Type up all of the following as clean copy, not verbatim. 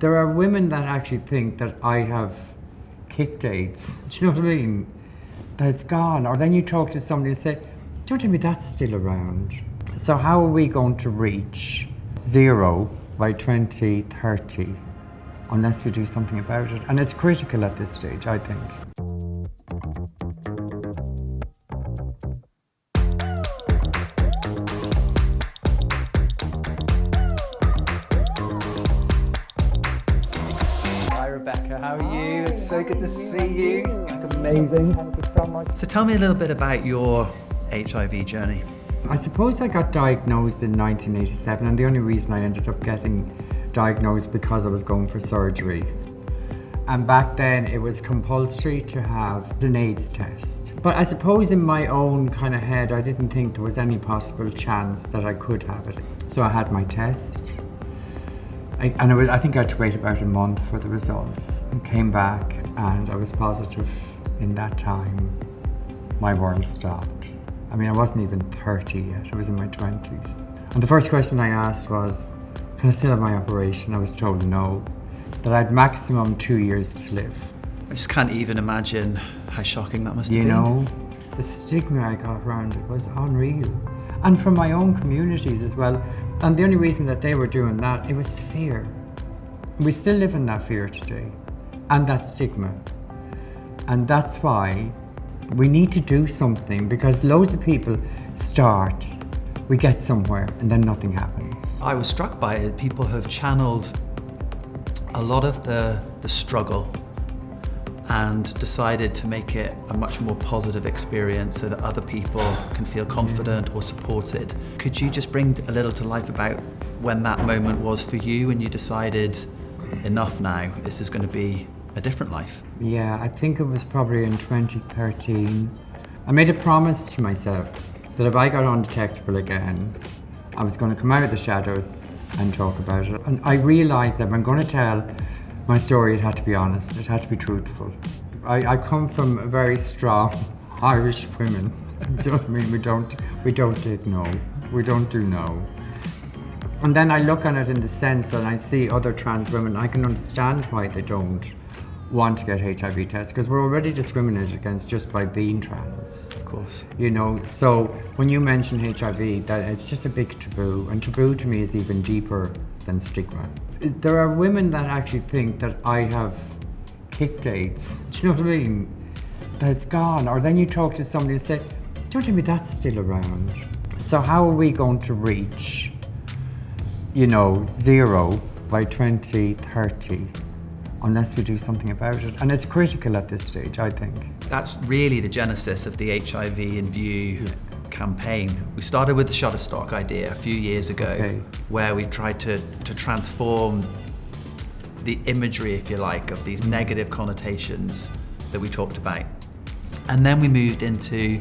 There are women that actually think that I have kicked AIDS. Do you know what I mean? That it's gone. Or then you talk to somebody and say, don't tell me that's still around. So how are we going to reach zero by 2030 unless we do something about it? And it's critical at this stage, I think. Hi Rebecca, how are you? It's so good to see you. Look amazing. Thank you so much. So tell me a little bit about your HIV journey. I suppose I got diagnosed in 1987, and the only reason I ended up getting diagnosed because I was going for surgery. And back then it was compulsory to have an AIDS test. But I suppose in my own kind of head, I didn't think there was any possible chance that I could have it. So I had my test. I think I had to wait about a month for the results. I came back and I was positive. In that time, my world stopped. I mean, I wasn't even 30 yet, I was in my 20s. And the first question I asked was, can I still have my operation? I was told no, that I had maximum 2 years to live. I just can't even imagine how shocking that must have been. You know, the stigma I got around it was unreal. And from my own communities as well. And the only reason that they were doing that, it was fear. We still live in that fear today, and that stigma. And that's why we need to do something, because loads of people start, we get somewhere, and then nothing happens. I was struck by it. People have channeled a lot of the struggle and decided to make it a much more positive experience so that other people can feel confident or supported. Could you just bring a little to life about when that moment was for you and you decided, enough now, this is going to be a different life? Yeah, I think it was probably in 2013. I made a promise to myself that if I got undetectable again, I was going to come out of the shadows and talk about it. And I realised that if I'm going to tell my story, it had to be honest, it had to be truthful. I come from a very strong Irish women. Do you know what I mean? We don't take no. We don't do no. And then I look at it in the sense that I see other trans women, I can understand why they don't want to get HIV tests, because we're already discriminated against just by being trans. Of course. You know, so when you mention HIV, that it's just a big taboo, and taboo to me is even deeper than stigma. There are women that actually think that I have kicked AIDS. Do you know what I mean? That it's gone. Or then you talk to somebody and say, don't tell me that's still around. So how are we going to reach, you know, zero by 2030 unless we do something about it? And it's critical at this stage, I think. That's really the genesis of the HIV in View campaign. We started with the Shutterstock idea a few years ago, where we tried to transform the imagery, if you like, of these negative connotations that we talked about. And then we moved into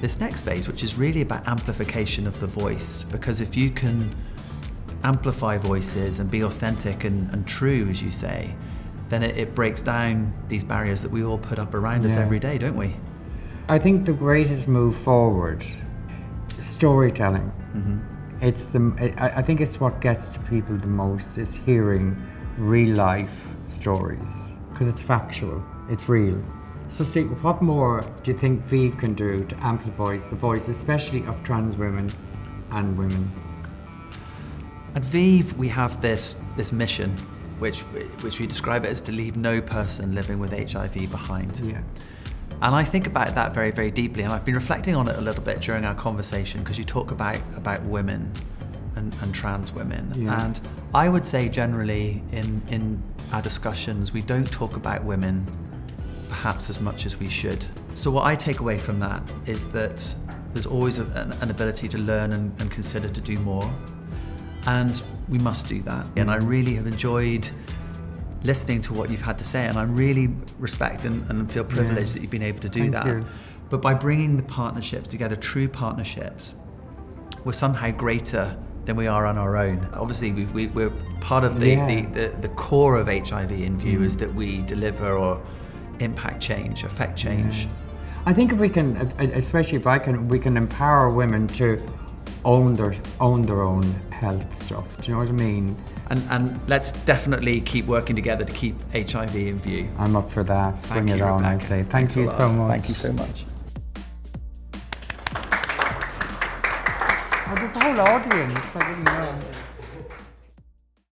this next phase, which is really about amplification of the voice, because if you can amplify voices and be authentic and true, as you say, then it breaks down these barriers that we all put up around us every day, don't we? I think the greatest move forward, storytelling. I think it's what gets to people the most, is hearing real life stories, because it's factual, it's real. So see, what more do you think ViiV can do to amplify the voice, especially of trans women and women? At ViiV, we have this mission, which we describe it as to leave no person living with HIV behind. Yeah. And I think about that very, very deeply, and I've been reflecting on it a little bit during our conversation, because you talk about women and trans women. Yeah. And I would say generally in our discussions, we don't talk about women perhaps as much as we should. So what I take away from that is that there's always an ability to learn and consider to do more. And we must do that. And I really have enjoyed listening to what you've had to say, and I really respect and feel privileged that you've been able to do that. You. But by bringing the partnerships together, true partnerships, we're somehow greater than we are on our own. Obviously, we're part of the core of HIV in View is that we deliver or impact change, affect change. I think if we can, especially if we can empower women to own their own health stuff. Do you know what I mean? And let's definitely keep working together to keep HIV in view. I'm up for that. Bring it on, I say. Thank you so much. Thank you so much. Oh, there's the whole audience. I didn't know.